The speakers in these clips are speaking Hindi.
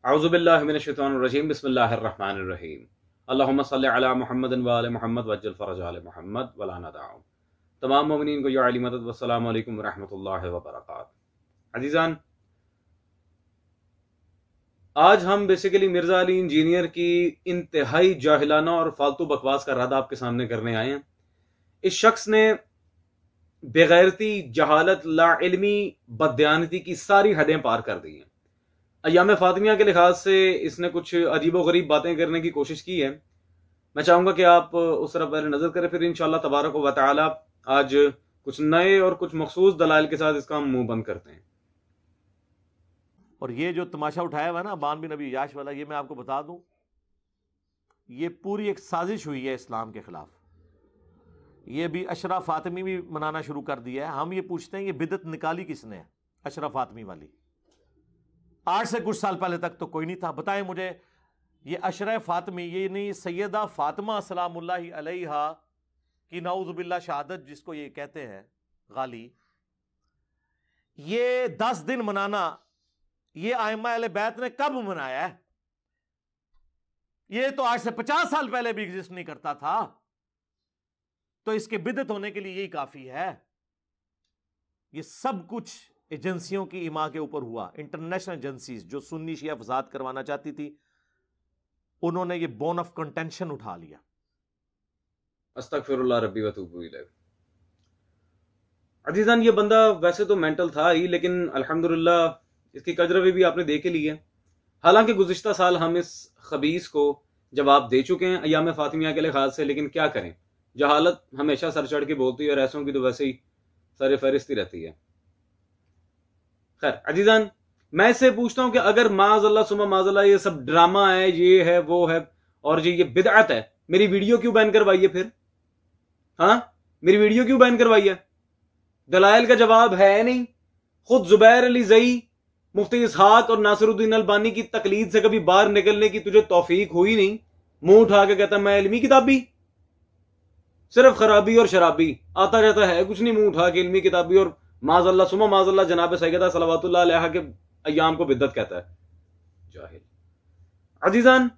औज़ुबिल्लाहि मिनश्शैतानिर्रजीम बिस्मिल्लाहिर्रहमानिर्रहीम अल्लाहुम्मा सल्लि अला मुहम्मदिन व आले मुहम्मद वज्जल फरज आले मुहम्मद वला नदाउ। तमाम मोमिनीन को या अली मदद वस्सलामु अलैकुम व रहमतुल्लाहि व बरकातुहू। अज़ीज़ान, आज हम बेसिकली मिर्ज़ा अली इंजीनियर की इंतहाई जाहिलाना और फालतू बकवास का रद्द आपके सामने करने आए हैं। इस शख्स ने बेगैरती, जहालत, लाइल्मी, बददयानती की सारी हदें पार कर दी हैं। अय्याम फातिमिया के लिहाज से इसने कुछ अजीबो गरीब बातें करने की कोशिश की है। मैं चाहूंगा कि आप उस तरफ पहले नजर करें, फिर इंशाअल्लाह तबारक व तआला आज कुछ नए और कुछ मखसूस दलाइल के साथ इसका हम मुंह बंद करते हैं। और ये जो तमाशा उठाया हुआ है ना बान बिन नबी याश वाला, ये मैं आपको बता दूं, ये पूरी एक साजिश हुई है इस्लाम के खिलाफ। ये भी अशरा फातिमी भी मनाना शुरू कर दिया है। हम ये पूछते हैं ये बिदत निकाली किसने है? अशरा फातिमी वाली। आज से कुछ साल पहले तक तो कोई नहीं था। बताएं मुझे, ये अशरा फातिमी, ये नहीं सैयदा फातिमा सलामुल्लाहि अलैहा की नाउज़ुबिल्लाह शहादत जिसको ये कहते हैं गाली, ये 10 दिन मनाना ये आइम्मा अहले बैत ने कब मनाया है? ये तो आज से 50 साल पहले भी एग्जिस्ट नहीं करता था। तो इसके बिदत होने के लिए यही काफी है। ये सब कुछ एजेंसियों की इमा के ऊपर हुआ। इंटरनेशनल एजेंसीज जो सुन्नी शिया फसाद करवाना चाहती थी, उन्होंने ये बोन ऑफ कंटेंशन उठा लिया। अस्तगफिरुल्लाह रब्बी व तूबू इलैह। अजीजान, ये बंदा वैसे तो मेंटल था ही, लेकिन अल्हम्दुलिल्लाह इसकी कजरवी भी आपने देख ली है। हालांकि गुज़िश्ता साल हम इस खबीस को जवाब दे चुके हैं अय्याम फातिमिया के लिहाज से, लेकिन क्या करें, जहालत हमेशा सर चढ़ के बोलती है और ऐसों की तो वैसे ही सर फहरिस्त ही रहती है। खैर अजीजान, मैं इससे पूछता हूं कि अगर माज़अल्लाह सुम्मा माज़अल्लाह ये सब ड्रामा है, ये है, वो है और ये बिदअत है, मेरी वीडियो क्यों बैन करवाई है फिर? हाँ, मेरी वीडियो क्यों बैन करवाई है? दलाइल का जवाब है नहीं। खुद जुबैर अली ज़ई, मुफ्ती इसहाक और नासिरुद्दीन अलबानी की तकलीद से कभी बाहर निकलने की तुझे तौफीक हुई नहीं। मुंह उठा के कहता मैं इल्मी किताबी, सिर्फ खराबी और शराबी, आता जाता है कुछ नहीं, मुंह उठा के इल्मी किताबी और माज़अल्लाह सुम्मा माज़अल्लाह जनाब सैयदा सलवातुल्लाह अलैहा के अय्याम को बिद्दत कहता है। जाहिल। अजीजान,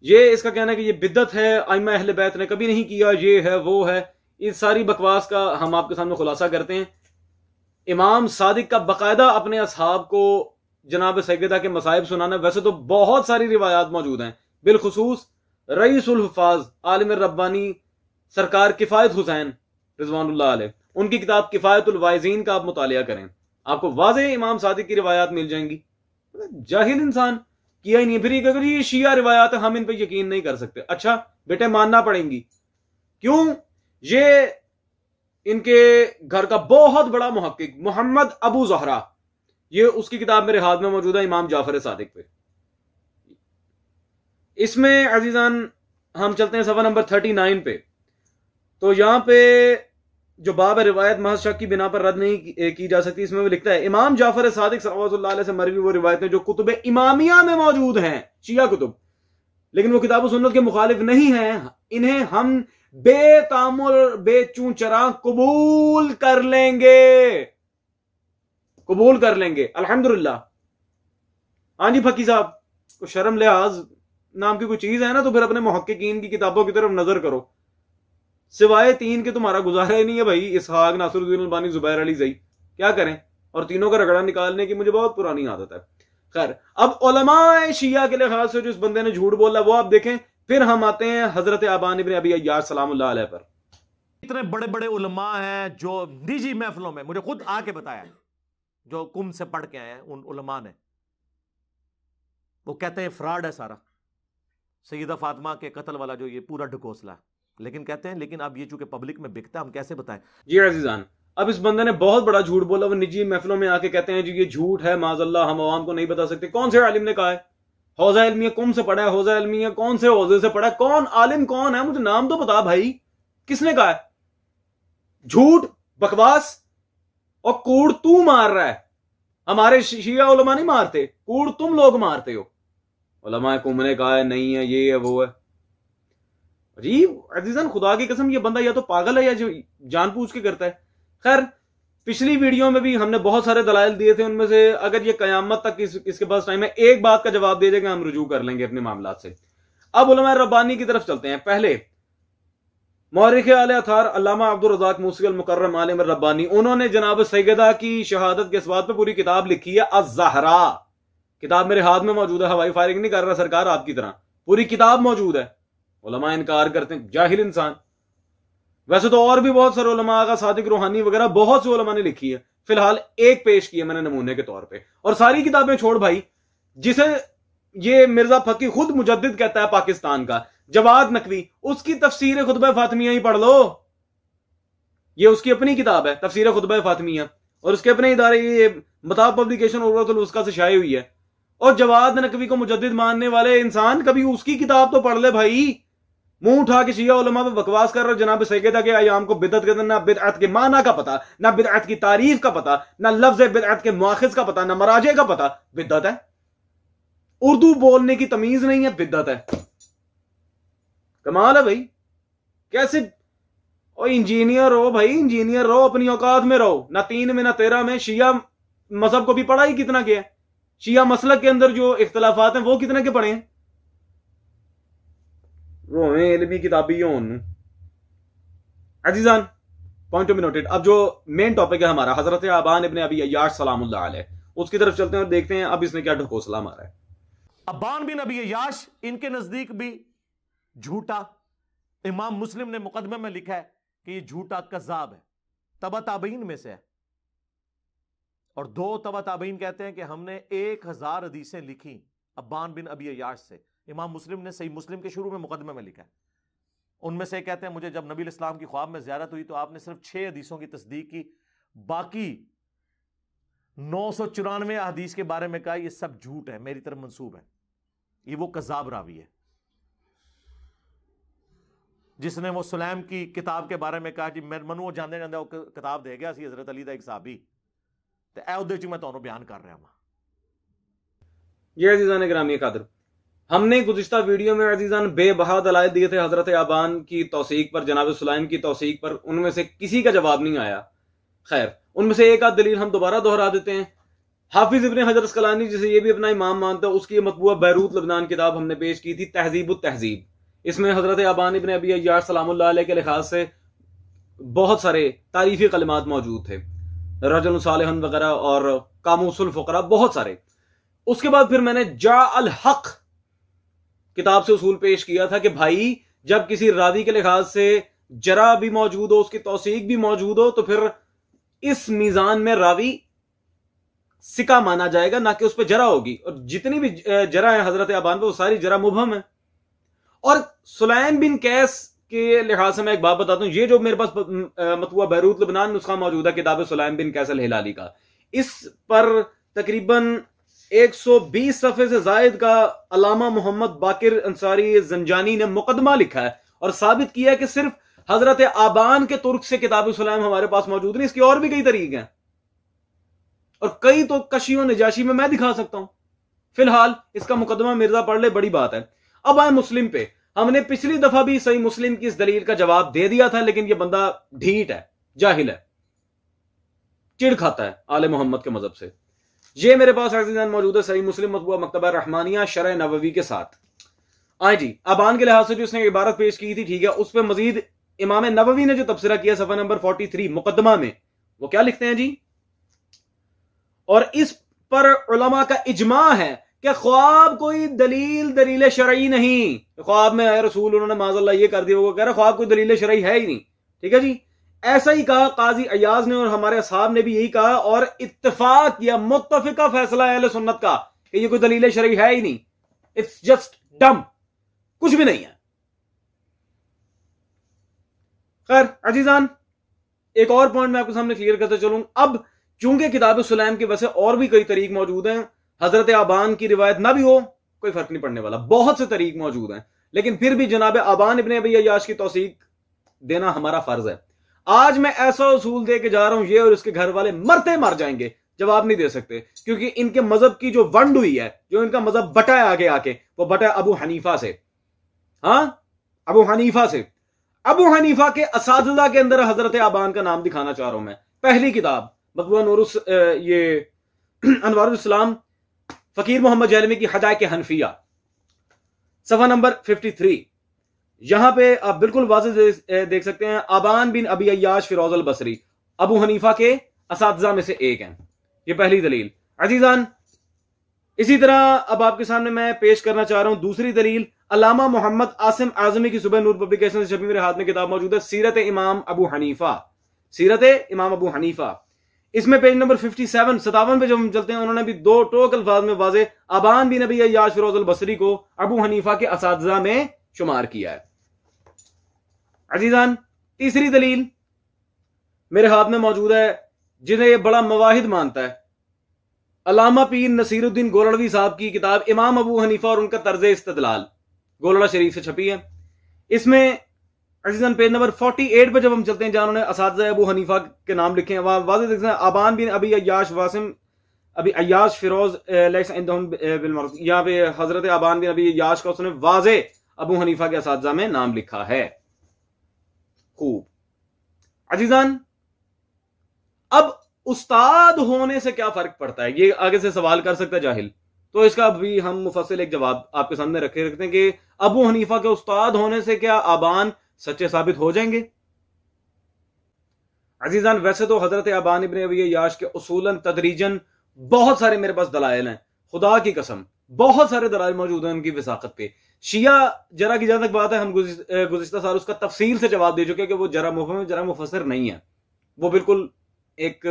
ये इसका कहना है कि ये बिद्दत है, आइम्मा अहले बैत ने कभी नहीं किया, ये है, वो है। इस सारी बकवास का हम आपके सामने खुलासा करते हैं। इमाम सादिक का बाकायदा अपने असहाब को जनाब सैयदा के मसाइब सुनाना, वैसे तो बहुत सारी रिवायात मौजूद हैं, बिलखुसूस रईसुल हुफ़ाज़ आलिम रब्बानी सरकार किफ़ायत हुसैन रिज़वानुल्लाह अलैह, उनकी किताब किफ़ायतुल वाइज़ीन का आप मुतालिया करें, आपको वाज़ेह इमाम सादिक की रिवायात मिल जाएंगी। जाहिल इंसान किया ही नहीं। फिर अगर ये शिया रिवायात है, हम इन पर यकीन नहीं कर सकते। अच्छा बेटे, मानना पड़ेंगी। क्यों? ये इनके घर का बहुत बड़ा मुहक्किक मोहम्मद अबू ज़हरा, ये उसकी किताब मेरे हाथ में मौजूद है इमाम जाफर सादिक पे। इसमें अजीजान हम चलते हैं सफ़ा नंबर 39 पे। तो यहां पे जो बाब रिवायत महज शक की बिना पर रद्द नहीं की जा सकती, इसमें वो लिखता है इमाम जाफर सादिक सल्लल्लाहु अलैहि वसल्लम से मरवी वो रिवायतें जो कुतुब इमामिया में मौजूद हैं, शिया कुतुब, लेकिन वो किताब सुन्नत के मुखालिफ नहीं है, इन्हें हम बेतामुल बेचूचरा कबूल कर लेंगे, कबूल कर लेंगे अल्हम्दुलिल्लाह। हाँ जी फकी साहब, को शर्म लिहाज नाम की कोई चीज है ना, तो फिर अपने मुहक्किकीन की किताबों की तरफ नजर करो। सिवाय 3 के तुम्हारा गुजारा ही नहीं है भाई, इसहाक, नासिरुद्दीन अलबानी, जुबैर अली ज़ई, क्या करें? और तीनों का रगड़ा निकालने की मुझे बहुत पुरानी आदत है। खैर, अब उलमाए शिया के लिहाज से जो इस बंदे ने झूठ बोला वो आप देखें। फिर हम आते हैं हजरत अबान इब्न अबी अय्याश सलामुल्लाह अलैह पर। इतने बड़े बड़े उलमा हैं जो निजी महफिलों में, मुझे खुद आके बताया, जो कुम से पढ़ के आए हैं उन उलमा ने, वो कहते हैं फ्रॉड है सारा, सैयदा फातिमा के कत्ल वाला जो ये पूरा ढकोसला। लेकिन कहते हैं लेकिन अब ये चूंकि पब्लिक में बिकता है, हम कैसे बताएं? जी अजीजान, अब इस बंदे ने बहुत बड़ा झूठ बोला। वो निजी महफिलों में आके कहते हैं जी ये झूठ है, माज़अल्लाह हम अवाम को नहीं बता सकते। कौन से आलिम ने कहा है? हौजा इल्मिया कुम से पढ़ा है, हौजा इल्मिया कौन से हौजे से पढ़ा है? कौन आलिम कौन है? मुझे नाम तो बता भाई, किसने कहा है? झूठ, बकवास और कूड़ तू मार रहा है, हमारे शिया उलमा नहीं मारते, कूड़ तुम लोग मारते हो। उलमा कुम ने कहा है, नहीं है, ये है, वो है। अजीब अजीजन, खुदा की कसम ये बंदा या तो पागल है या जो जानबूझ के करता है। खैर, पिछली वीडियो में भी हमने बहुत सारे दलाइल दिए थे, उनमें से अगर ये कयामत तक इसके पास टाइम है एक बात का जवाब दे देगा, हम रुजू कर लेंगे अपने मामला से। अब उलमा रब्बानी की तरफ चलते हैं। पहले मौरिख आले अथार अल्लामा अब्दुल रज़ाक मूसी अल मुकर्रम आलिम रब्बानी, उन्होंने जनाब सैयदा की शहादत के इस बात पे पूरी किताब लिखी है, अज़-ज़हरा। किताब मेरे हाथ में मौजूद है, हवाई फायरिंग नहीं कर रहा सरकार आपकी तरह, पूरी किताब मौजूद है। उलमा इनकार करते हैं, जाहिल इंसान। वैसे तो और भी बहुत सारे उलमा का सादिक रूहानी वगैरह बहुत से उलमा ने लिखी है, फिलहाल एक पेश की है मैंने नमूने के तौर पे। और सारी किताबें छोड़ भाई, जिसे ये मिर्जा फकी खुद मुजद्दिद कहता है पाकिस्तान का, जवाद नकवी, उसकी तफसीर खुतबा फातिमिया ही पढ़ लो। ये उसकी अपनी किताब है तफसीर खुतबा फातिमिया, और उसके अपने इदारे ये मताब पब्लिकेशन उर्वतुल वुस्का से शाये हुई है। और जवाद नकवी को मुजद्दिद मानने वाले इंसान कभी उसकी किताब तो पढ़ ले भाई। मुंह उठा के शिया उलमा पे बकवास कर रहे हो, जनाब सैयदा के अयाम को बिदअत कहते हैं, ना बिदअत के माना का पता, ना बिदअत की तारीफ का पता, ना लफ्ज बिदअत के मुआखिज का पता, ना मराजे का पता। बिदअत है, उर्दू बोलने की तमीज नहीं है, बिदअत है। कमाल है भाई, कैसे? और इंजीनियर हो भाई, इंजीनियर रहो, अपनी औकात में रहो। ना 3 में ना 13 में शिया मजहब को भी पढ़ा ही कितना के है, शिया मसलक के अंदर जो इख्तलाफात हैं वो कितने के पढ़े हैं। वो हमें इल्मी किताबी अजीजान, पॉइंट ऑफ नोटेड। अब जो मेन टॉपिक है हमारा हजरत आबान इब्ने अबी अय्याश सलामुल्लाह अलैह, उसकी तरफ चलते हैं और देखते हैं अब इसने क्या ढकोसला मारा है। अब्बान बिन अबी अय्याश इनके नजदीक भी झूठा, इमाम मुस्लिम ने मुकदमे में लिखा है कि ये झूठा कज़्ज़ाब है, तबा ताबईन में से है। और 2 तबा ताबईन कहते हैं कि हमने 1000 हदीसें लिखी अब्बान बिन अबी अय्याश से। इमाम मुस्लिम ने सही मुस्लिम के शुरू में मुकदमे में लिखा है। उनमें से कहते हैं मुझे जब नबी इस्लाम की ख्वाब में ज़ियारत हुई तो आपने सिर्फ 6 हदीसों की तस्दीक की, बाकी 994 हदीस के बारे में कहा ये सब झूठ है, मेरी तरफ मंसूब है। ये वो कज़्ज़ाब रावी है जिसने वो सुलैम की किताब के बारे में कहा कि मनु जाने जाने किताब दे गया सी हजरत अली दा एक साहबी, तो ए उहदे च मैं तुहानू बयान कर रहा हूं। ये अजीजान गिरामी कादर, हमने गुज़िश्ता वीडियो में अजीजान बेबहा दलाइल दिए थे हजरत आबान की तौसीक पर, जनाब सुलैम की तौसीक पर, उनमें से किसी का जवाब नहीं आया। खैर, उनमें से एक आध दलील हम दोबारा दोहरा देते हैं। हाफिज इब्ने हजर अस्कलानी, जिसे ये भी अपना इमाम मानता है, उसकी मतबूआ बैरूत लबनान किताब हमने पेश की थी, तहजीबुत तहजीब। इसमें हजरत आबान इब्ने अबी अय्याश सलामुल्लाह अलैह के लिहाज से बहुत सारे तारीफी कलिमात मौजूद थे, रजुल सालिहन वगैरह और कामूसुल फुकरा, बहुत सारे। उसके बाद फिर मैंने जा अल हक किताब से उसूल पेश किया था कि भाई जब किसी रावी के लिहाज से जरा भी मौजूद हो, उसकी तौसीक भी मौजूद हो, तो फिर इस मीजान में रावी सिका माना जाएगा, ना कि उस पर जरा होगी। और जितनी भी जरा है हजरत आबान पे वो सारी जरा मुबहम है। और सुलैम बिन कैस के लिहाज से मैं एक बात बताता हूं, ये जो मेरे पास मतबूआ बैरूत लबनान नुस्खा मौजूद है किताब सुलैम बिन कैस अल हिलाली का, इस पर तकरीबन 120 सफ़े से जायद का अलामा मोहम्मद बाकिर अंसारी जंजानी ने मुकदमा लिखा है और साबित किया है कि सिर्फ हजरत आबान के तुर्क से किताब सुलैम हमारे पास मौजूद नहीं, इसके और भी कई तरीके हैं और कई तो कशियों नजाशी में मैं दिखा सकता हूं। फिलहाल इसका मुकदमा मिर्जा पढ़ ले, बड़ी बात है। अब आए मुस्लिम पे। हमने पिछली दफा भी सही मुस्लिम की इस दलील का जवाब दे दिया था, लेकिन यह बंदा ढीठ है, जाहिल है, चिढ़ खाता है आले मोहम्मद के मजहब से। ये मेरे पास अज़ीज़ान मौजूद है सही मुस्लिम मतबूआ मकतबा रहमानिया शरह नबवी के साथ। आए जी, आबान के लिहाज से जो उसने इबारत पेश की थी, ठीक है, उस पर मजीद इमाम नबवी ने जो तबसरा किया सफा नंबर 43 मुकदमा में, वो क्या लिखते हैं जी, और इस पर उलमा का इजमा है कि ख्वाब कोई दलील शरई नहीं। ख्वाब में आए रसूल, उन्होंने माज़अल्लाह ये कर दिया, वो कह रहा ख्वाब कोई दलील शरई है ही नहीं। ठीक है जी, ऐसा ही कहा काजी अयाज ने और हमारे असहाब ने भी यही कहा और इत्तेफाक या मुत्तफिका फैसला अहले सुन्नत का कि ये कोई दलील शरई है ही नहीं, इट्स जस्ट डम, कुछ भी नहीं है। खैर अजीजान, एक और पॉइंट मैं आपके सामने क्लियर करते चलूं। अब चूंकि किताब सुलैम की वजह और भी कई तरीक मौजूद हैं, हजरत आबान की रिवायत ना भी हो कोई फर्क नहीं पड़ने वाला, बहुत से तरीक मौजूद हैं, लेकिन फिर भी जनाब आबान इब्ने अबी अय्याश की तौसीक देना हमारा फर्ज है। आज मैं ऐसा उसूल दे के जा रहा हूं, ये और इसके घर वाले मरते मर जाएंगे, जवाब नहीं दे सकते, क्योंकि इनके मजहब की जो वंड हुई है, जो इनका मजहब बटा है आगे आके, वो बटा अबू हनीफा से। हाँ, अबू हनीफा से। अबू हनीफा के असातिज़ा के अंदर हजरत आबान का नाम दिखाना चाह रहा हूं मैं। पहली किताब मतबूआ नूरुस ये अनवारुल इस्लाम फकीर मोहम्मद जहलमी की हदायत हनफिया, सफा नंबर 53। यहां पे आप बिल्कुल वाज़ेह देख सकते हैं, आबान बिन अबी अय्याश फिरोज अल बसरी अबू हनीफा के असातिज़ा में से एक हैं। ये पहली दलील। अजीजान, इसी तरह अब आपके सामने मैं पेश करना चाह रहा हूं दूसरी दलील। अल्लामा मोहम्मद आसिम आजमी की सुबह नूर पब्लिकेशन से छपी मेरे हाथ में किताब मौजूद है, सीरत इमाम अबू हनीफा, सीरत इमाम अबू हनीफा। इसमें पेज नंबर 57 पे जब हम चलते हैं, उन्होंने भी दो टोक अल्फाज में वाज़े अबान बिन अबी अय्याश फिरोज अल बसरी को अबू हनीफा के असातिज़ा में शुमार किया है। अजीजान, तीसरी दलील मेरे हाथ में मौजूद है, जिन्हें यह बड़ा मवाहिद मानता है, अल्लामा पीर नसीरुद्दीन गोलड़वी साहब की किताब इमाम अबू हनीफा और उनका तर्ज इस्तदलाल, गोलड़ा शरीफ से छपी है। इसमें अजीजान पेज नंबर 48 पे जब हम चलते हैं, जहां उन्होंने असातिज़ा अबू हनीफा के नाम लिखे हैं, वहां वाज़ेह देखते हैं आबान बिन अबी अय्याश वासिम अबी अय्याश फिरोज, यहाँ पे हजरत आबान बिन अबी अय्याश का उसने वाज़ेह अबू हनीफा के असातिज़ा में नाम लिखा है। खूब। अजीजान, अब उस्ताद होने से क्या फर्क पड़ता है, ये आगे से सवाल कर सकता है जाहिल, तो इसका भी हम मुफस्सिल एक जवाब आपके सामने रखते हैं कि अबू हनीफा के उस्ताद होने से क्या आबान सच्चे साबित हो जाएंगे। अजीजान, वैसे तो हजरत आबान इब्न अबी अय्याश के उसूलन तदरीजन बहुत सारे मेरे पास दलाइल हैं, खुदा की कसम बहुत सारे दलाइल मौजूद हैं उनकी विसाकत पे। शिया जरा की जहां तक बात है, हम गुज़िश्ता साल उसका तफसील से जवाब दे चुके हैं कि वो जरा मुफहम जरा मुफस्सिर नहीं है, वो बिल्कुल एक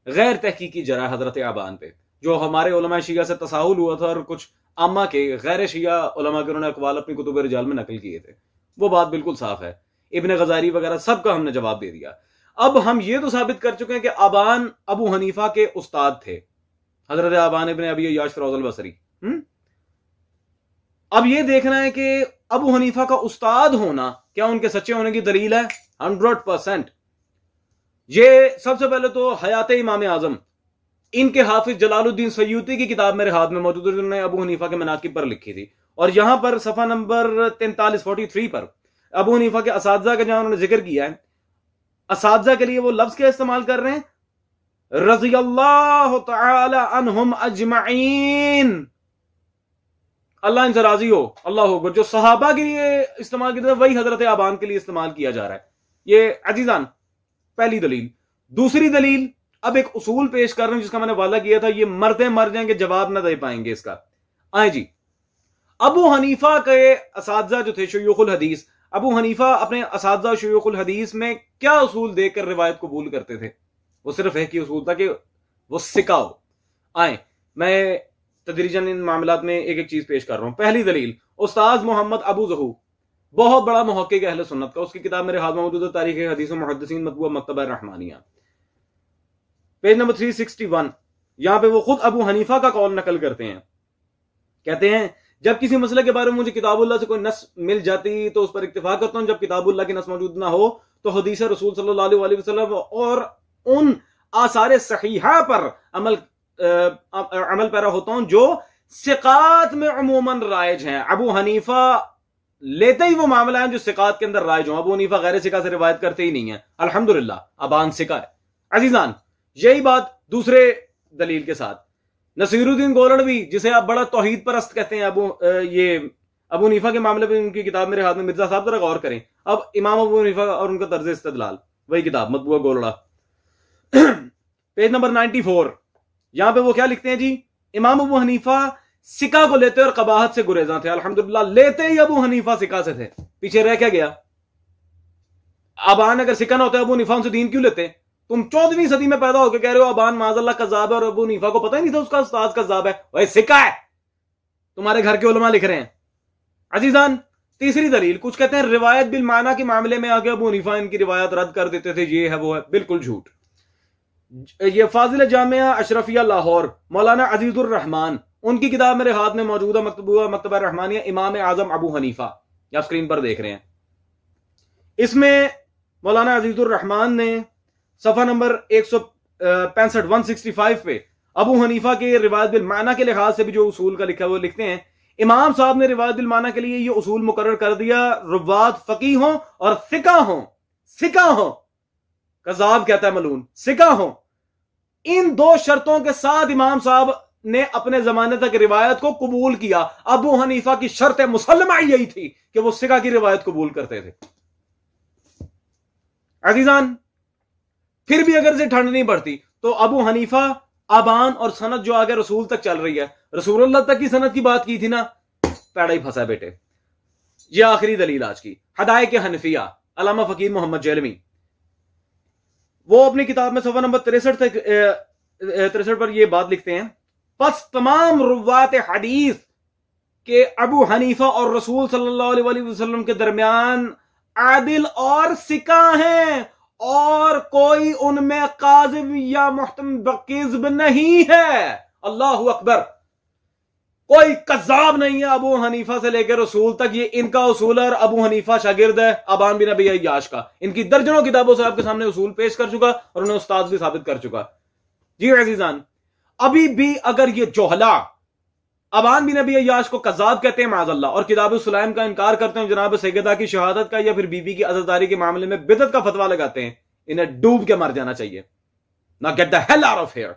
गैर तहकीकी जरा हजरत आबान पे, जो हमारे उलमा शिया से तसाहुल हुआ था और कुछ आमा के गैर शिया उलमा के उन्होंने अक़वाल अपनी कुतुब रिजाल में नकल किए थे, वो बात बिल्कुल साफ है। इब्न गजारी वगैरह सबका हमने जवाब दे दिया। अब हम ये तो साबित कर चुके हैं कि आबान अबू हनीफा के उस्ताद थे, हजरत आबान इब्न अबी अय्याश फिरोज अल बसरी। अब ये देखना है कि अबू हनीफा का उस्ताद होना क्या उनके सच्चे होने की दलील है? 100%। ये सबसे पहले तो हयात इमाम आजम, इनके हाफिज जलालुद्दीन सयूती की किताब मेरे हाथ में मौजूद है, जिन्होंने अबू हनीफा के मनाकिब पर लिखी थी, और यहां पर सफा नंबर 43 पर अबू हनीफा के असातिज़ा का जहां उन्होंने जिक्र किया है, असातिज़ा के लिए वो लफ्ज क्या इस्तेमाल कर रहे हैं? रज़ियल्लाहु तआला अन्हुम अजमईन, अल्लाह इनसे राजी हो, अल्लाह हो। जो सहाबा के लिए इस्तेमाल किया था वही हजरत आबान के लिए इस्तेमाल किया जा रहा है। ये अजीजान पहली दलील। दूसरी दलील, अब एक उसूल पेश कर रहा हूं जिसका मैंने वादा किया था, ये मरते मर जाएंगे जवाब ना दे पाएंगे इसका। आए जी, अबू हनीफा के असातिज़ा जो थे शयूखुल हदीस, अबू हनीफा अपने असातिज़ा शयूखुल हदीस में क्या उसूल देकर रिवायत कबूल करते थे? वो सिर्फ एक ही उसूल था कि वो सिका हो। आए, मैं तदरीजन इन मामलात में एक एक चीज पेश कर रहा हूं। पहली दलील, उस्ताद मोहम्मद अबू ज़हू, बहुत बड़ा मुहक्किक अहले सुन्नत का, उसकी किताब मेरे हाथ में मौजूद है, तारीख हदीस व मुहद्दिसीन मतबूआ मकतबा रहमानिया, पेज नंबर 361। यहां पे वो खुद अबू हनीफा का कौल नकल करते हैं, कहते हैं जब किसी मसले के बारे में मुझे किताबुल्लाह से कोई नस मिल जाती तो उस पर इत्तिफाक करता हूं, जब किताबुल्लाह की नस मौजूद ना हो तो हदीस रसूल सल्लल्लाहु अलैहि वसल्लम और उन आसारे सहीहा पर अमल पैरा होता हूं जो सिकात में अमूमन राइज हैं। अबू हनीफा लेते ही वो मामला है जो सिकात के अंदर राइज हो। अबू हनीफा गैर सिका से रिवायत करते ही नहीं है, अल्हम्दुलिल्लाह अबान सिका है। अजीजान, यही बात दूसरे दलील के साथ, नसीरुद्दीन गोलड़वी, जिसे आप बड़ा तौहीद परस्त कहते हैं, अबू हनीफा के मामले में उनकी किताब मेरे हाथ में, मिर्जा साहब जरा गौर करें। अब इमाम अबू हनीफा और उनका तर्ज इस्तदलाल, वही किताब मतबूआ गोलड़ा, पेज नंबर 94। यहां पे वो क्या लिखते हैं जी, इमाम अबू हनीफा सिका को लेते और कबाहत से गुरेजा थे। अल्हम्दुलिल्लाह, लेते ही अबू हनीफा सिका से थे, पीछे रह क्या गया? आबान अगर सिका ना होता अबू हनीफा उनसे दीन क्यों लेते? तुम 14वीं सदी में पैदा होकर कह रहे हो आबान माज़अल्लाह कज़्ज़ाब है, और अबू हनीफा को पता ही नहीं था उसका उस्ताद कज़्ज़ाब है, वही सिका है, तुम्हारे घर के उलमा लिख रहे हैं। अजीजान, तीसरी दलील, कुछ कहते हैं रिवायत बिल माना के मामले में आगे अबू हनीफा इनकी रिवायत रद्द कर देते थे, ये है वो है, बिल्कुल झूठ। ये फाजिल जामिया अशरफिया लाहौर, मौलाना अजीजुर रहमान, उनकी किताब मेरे हाथ में मौजूद है, मकतबा रहमानिया, इमाम आजम अबू हनीफा, आप स्क्रीन पर देख रहे हैं। इसमें मौलाना अजीजुर रहमान ने सफा नंबर 165 165 पे अबू हनीफा के रिवायत बिल माना के लिहाज से भी जो उसूल का लिखा है वो लिखते हैं, इमाम साहब ने रिवायत बिल माना के लिए ये उसूल मुकर्रर कर दिया, रुवात फकीह हों और सिका हों, सिका हों, कज़ाब कहता है मलून, सिका हों, इन दो शर्तों के साथ इमाम साहब ने अपने जमाने तक रिवायत को कबूल किया। अबू हनीफा की शर्त मुसल्लमा यही थी कि वो सिका की रिवायत कबूल करते थे। अजीजान, फिर भी अगर से ठंड नहीं पड़ती तो अबू हनीफा अबान और सनद जो आगे रसूल तक चल रही है, रसूलुल्लाह तक की सनद की बात की थी ना, पैड़ा ही फंसा बेटे। ये आखिरी दलील आज की, हदायत के हनफिया, अल्लामा फकीर मोहम्मद जहलमी, वो अपनी किताब में सफ़ा नंबर 63 पर यह बात लिखते हैं, बस तमाम रुवात हदीस के अबू हनीफा और रसूल सल्लल्लाहु अलैहि वसल्लम के दरमियान आदिल और सिका हैं और कोई उनमें काज़िब या मुहतम नहीं है। अल्लाहु अकबर। कोई कज़्ज़ाब नहीं है अबू हनीफा से लेकर रसूल तक। ये इनका उसूल है और अबू हनीफा शागिर्द है अबान बिन नबी अय्याश का। इनकी दर्जनों किताबों से आपके सामने उसूल पेश कर चुका और उन्हें उस्ताद भी साबित कर चुका। जी अजीजान, अभी भी अगर ये जोहला अबान बिन नबी अय्याश को कज़्ज़ाब कहते हैं माज़अल्लाह और किताब सुलाइम का इनकार करते हैं, जनाब सैयदा की शहादत का या फिर बीबी की अज़ादारी के मामले में बिदअत का फतवा लगाते हैं, इन्हें डूब के मर जाना चाहिए। ना get the hell out of here.